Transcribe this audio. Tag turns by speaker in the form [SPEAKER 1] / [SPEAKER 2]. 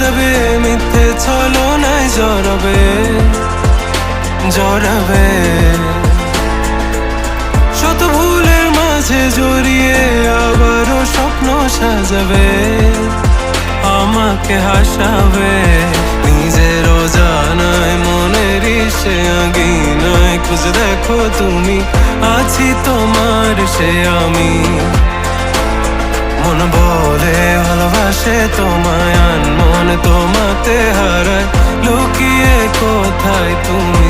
[SPEAKER 1] দেবে, মিথ্যে ছলনায় জড়াবে জড়াবে। শত ভুলের মাঝে জড়িয়ে আবারও স্বপ্ন সাজাবে, আমাকে হাসাবে নিজের অজানায় মনের সে আগিনায়। খুঁজে দেখো তুমি, আছি তোমার সে আমি। মন বলে ভালোবাসে তোমায়, আনমন তোমাতে হারায়, লুকিয়ে কোথায় তুমি।